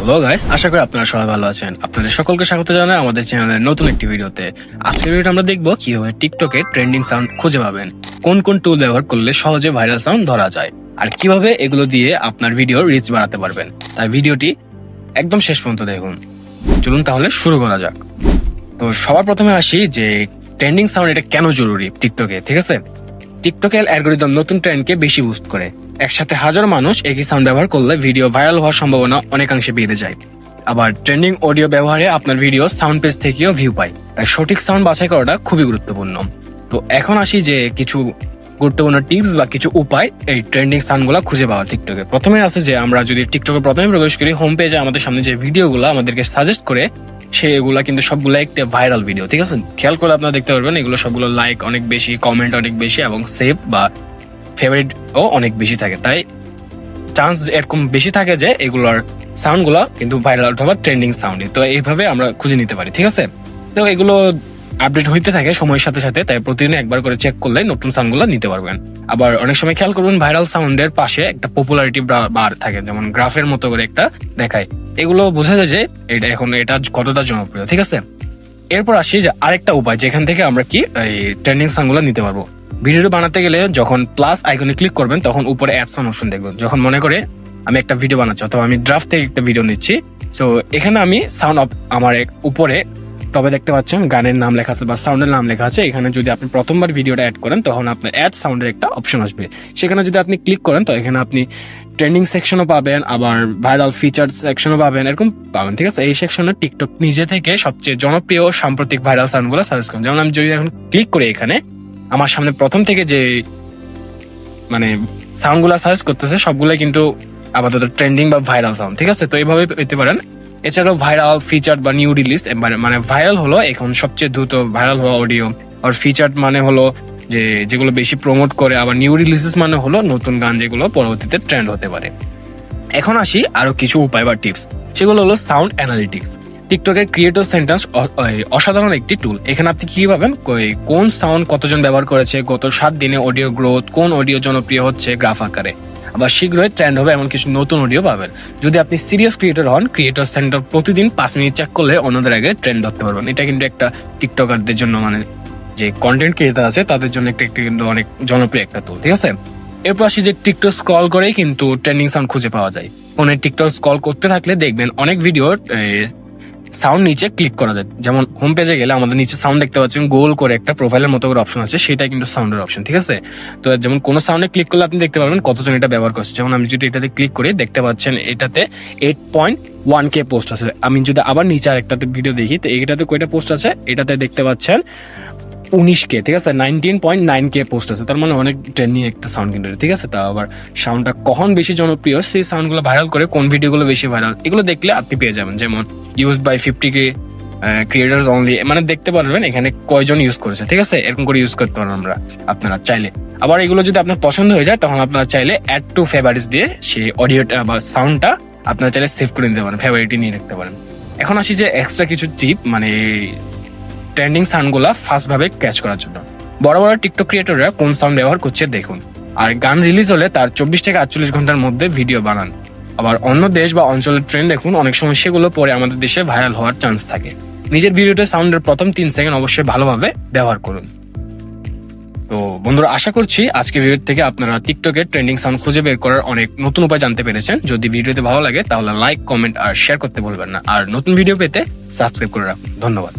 Hello guys, আশা করি আপনারা সবাই ভালো আছেন। আপনাদের সকলকে স্বাগত জানাই আমাদের চ্যানেলের নতুন একটি ভিডিওতে। আজকের ভিডিওতে আমরা দেখব কিভাবে টিকটকে ট্রেন্ডিং সাউন্ড খুঁজে পাবেন, কোন কোন টুল ব্যবহার করলে সহজে ভাইরাল সাউন্ড ধরা যায়, আর কিভাবে এগুলো দিয়ে আপনার ভিডিও রিচ বাড়াতে পারবেন। তাই ভিডিওটি একদম শেষ পর্যন্ত দেখুন। চলুন তাহলে শুরু করা যাক। তো সবার প্রথমে আসি যে ট্রেন্ডিং সাউন্ড এটা কেন জরুরি টিকটকে। ঠিক আছে, টিকটকের অ্যালগরিদম নতুন ট্রেন্ডকে বেশি বুস্ট করে। একসাথে হাজার মানুষ একই সাউন্ড ব্যবহার করলে ভিডিও ভাইরাল হওয়ার সম্ভাবনা অনেকাংশে বেড়ে যায়। আবার ট্রেন্ডিং অডিও ব্যবহারে আপনার ভিডিও সাউন্ড পেজ থেকেও ভিউ পায়, তাই সঠিক সাউন্ড বাছাই করাটা খুবই গুরুত্বপূর্ণ। তো এখন আসি যে কিছু গুরুত্বপূর্ণ টিপস বা কিছু উপায় এই ট্রেন্ডিং সাউন্ডগুলো খুঁজে পাওয়ার টিকটকে। প্রথমে আছে যে আমরা যদি টিকটকে প্রথমে প্রবেশ করি, হোম পেজে আমাদের সামনে যে ভিডিওগুলো আমাদেরকে সাজেস্ট করে সেগুলা কিন্তু সবগুলো একটা ভাইরাল ভিডিও। ঠিক আছে, খেয়াল করলে আপনারা দেখতে পারবেন এগুলো সবগুলো লাইক অনেক বেশি, কমেন্ট অনেক বেশি এবং সেভ বা ফেভারিট ও অনেক বেশি থাকে। তাই চান্স এরকম বেশি থাকে যে এগুলোর সাউন্ড গুলা কিন্তু ভাইরাল অথবা ট্রেন্ডিং সাউন্ড। তো এইভাবে আমরা খুঁজে নিতে পারি। ঠিক আছে, তো এগুলো আপডেট হইতে থাকে সময়ের সাথে সাথে, তাই প্রতিদিন একবার করে চেক করলে নতুন সাউন্ড গুলো নিতে পারবেন। আবার অনেক সময় খেয়াল করবেন ভাইরাল সাউন্ডের পাশে একটা পপুলারিটি বার থাকে, যেমন গ্রাফের মতো করে একটা দেখায়। এগুলো বোঝা যায় যে এটা কতটা জনপ্রিয়। ঠিক আছে, এরপর আসি যে আরেকটা উপায় যেখান থেকে আমরা কি এই ট্রেন্ডিং সাউন্ড গুলো নিতে পারবো। ভিডিওটা বানাতে গেলে যখন প্লাস আইকনে ক্লিক করবেন তখন উপরে অ্যাড সাউন্ড অপশন দেখবেন। যখন মনে করে আমি একটা ভিডিও বানাচ্ছি অথবা আমি ড্রাফট থেকে একটা ভিডিও নিচ্ছি, তো এখানে আমি সাউন্ড আমার উপরে টপে দেখতে পাচ্ছেন গানের নাম লেখা আছে বা সাউন্ডের নাম লেখা আছে। এখানে যদি আপনি প্রথমবার ভিডিওটা অ্যাড করেন তখন আপনার অ্যাড সাউন্ডের একটা অপশন আসবে। সেখানে যদি আপনি ক্লিক করেন তো এখানে আপনি ট্রেন্ডিং সেকশনও পাবেন, আবার ভাইরাল ফিচার সেকশনও পাবেন, এরকম পাবেন। ঠিক আছে, এই সেকশনে টিকটক নিজে থেকে সবচেয়ে জনপ্রিয় সাম্প্রতিক ভাইরাল সাউন্ড গুলো সাজেস্ট করেন। যেমন আমি যদি এখন ক্লিক করি, এখানে আমার সামনে প্রথম থেকে যে মানে সাউন্ড গুলা সাজেস্ট করতেছে সবগুলো কিন্তু আপাতত ট্রেন্ডিং বা ভাইরাল সাউন্ড। ঠিক আছে, তো এইভাবে পেতে পারেন। এছাড়াও ভাইরাল, ফিচার বা নিউ রিলিজ, মানে ভাইরাল হলো এখন সবচেয়ে দ্রুত ভাইরাল হওয়া অডিও, আর ফিচার মানে হলো যে যেগুলো বেশি প্রমোট করে, আবার নিউ রিলিজেস মানে হলো নতুন গান যেগুলো পরবর্তীতে ট্রেন্ড হতে পারে। এখন আসি আরো কিছু উপায় বা টিপস, সেগুলো হলো সাউন্ড অ্যানালিটিক্স। টিকটকের ক্রিয়েটর সেন্টেন্স অসাধারণ একটি টুল। এখানে আপনি কি পাবেন, কোন সাউন্ড কতজন ব্যবহার করেছে, গত 7 দিনে অডিও গ্রোথ, কোন অডিও জনপ্রিয় হচ্ছে গ্রাফ আকারে, আবার শীঘ্রই ট্রেন্ড হবে এমন কিছু নতুন অডিও পাবেন। যদি আপনি সিরিয়াস ক্রিয়েটর হন, ক্রিয়েটর সেন্টার প্রতিদিন 5 মিনিট চেক করলে অন্যদের আগে ট্রেন্ড ধরতে পারবেন। এটা কিন্তু একটা টিকটকারদের জন্য, মানে যে কন্টেন্ট ক্রিয়েটর আছে তাদের জন্য একটা কিন্তু অনেক জনপ্রিয় একটা টুল। ঠিক আছে, এরপর আসি যে টিকটক স্ক্রল করেই কিন্তু ট্রেন্ডিং সাউন্ড খুঁজে পাওয়া যায়। ফোনে টিকটক স্ক্রল করতে থাকলে দেখবেন অনেক ভিডিওর সাউন্ড নিচে ক্লিক করা যায়। যেমন হোম পেজে গেলে আমাদের নিচে সাউন্ড দেখতে পাচ্ছেন, গোল করে একটা প্রোফাইলের মতো করে অপশন আছে, সেটা কিন্তু সাউন্ডের অপশন। ঠিক আছে, তো যেমন কোনো সাউন্ডে ক্লিক করলে আপনি দেখতে পারবেন কতজন এটা ব্যবহার করছে। যেমন আমি যদি এটাতে ক্লিক করি দেখতে পাচ্ছেন এটাতে 8.1K পোস্ট আছে। আমি যদি আবার নিচে আরেকটাতে ভিডিও দেখি তো এটাতে কয়টা পোস্ট আছে, এটাতে দেখতে পাচ্ছেন 19K। ঠিক আছে, 19.9K পোস্ট আছে। তার মানে অনেক ট্রেন্ডিং একটা সাউন্ড কিন্তু। ঠিক আছে, তা আবার সাউন্ডটা কখন বেশি জনপ্রিয়, সেই সাউন্ডগুলো ভাইরাল করে কোন ভিডিওগুলো বেশি ভাইরাল, এগুলো দেখলে আপনি পেয়ে যাবেন। যেমন use by 50K creator only, মানে দেখতে পারবেন এখানে কয়জন ইউজ করেছে। ঠিক আছে, এরকম করে ইউজ করতে পারেন আমরা আপনারা চাইলে। আবার এগুলো যদি আপনার পছন্দ হয়ে যায় তখন আপনারা চাইলে অ্যাড টু ফেভারিটস দিয়ে সেই অডিওটা বা সাউন্ডটা আপনারা চাইলে সেভ করে নিতে পারেন, ফেভারিটে নিয়ে রাখতে পারেন। এখন আসি যে এক্সট্রা কিছু টিপ, মানে ট্রেন্ডিং সাউন্ডগুলা ফাস্ট ভাবে ক্যাচ করার জন্য। বড় বড় টিকটক ক্রিয়েটররা কোন সাউন্ড ব্যবহার করছে দেখুন, আর গান রিলিজ হলে তার 24 থেকে 48 ঘন্টার মধ্যে ভিডিও বানান। আবার অন্য দেশ বা অঞ্চলের ট্রেন্ড দেখুন, অনেক সময় সেগুলো পরে আমাদের দেশে ভাইরাল হওয়ার চান্স থাকে। নিজের ভিডিওতে সাউন্ডের প্রথম 3 সেকেন্ড অবশ্যই ভালোভাবে ব্যবহার করুন। তো বন্ধুরা, আশা করছি আজকের ভিডিও থেকে আপনারা টিকটকে ট্রেন্ডিং সাউন্ড খুঁজে বের করার অনেক নতুন উপায় জানতে পেরেছেন। যদি ভিডিওতে ভালো লাগে তাহলে লাইক, কমেন্ট আর শেয়ার করতে ভুলবেন না। আর নতুন ভিডিও পেতে সাবস্ক্রাইব করে রাখুন। ধন্যবাদ।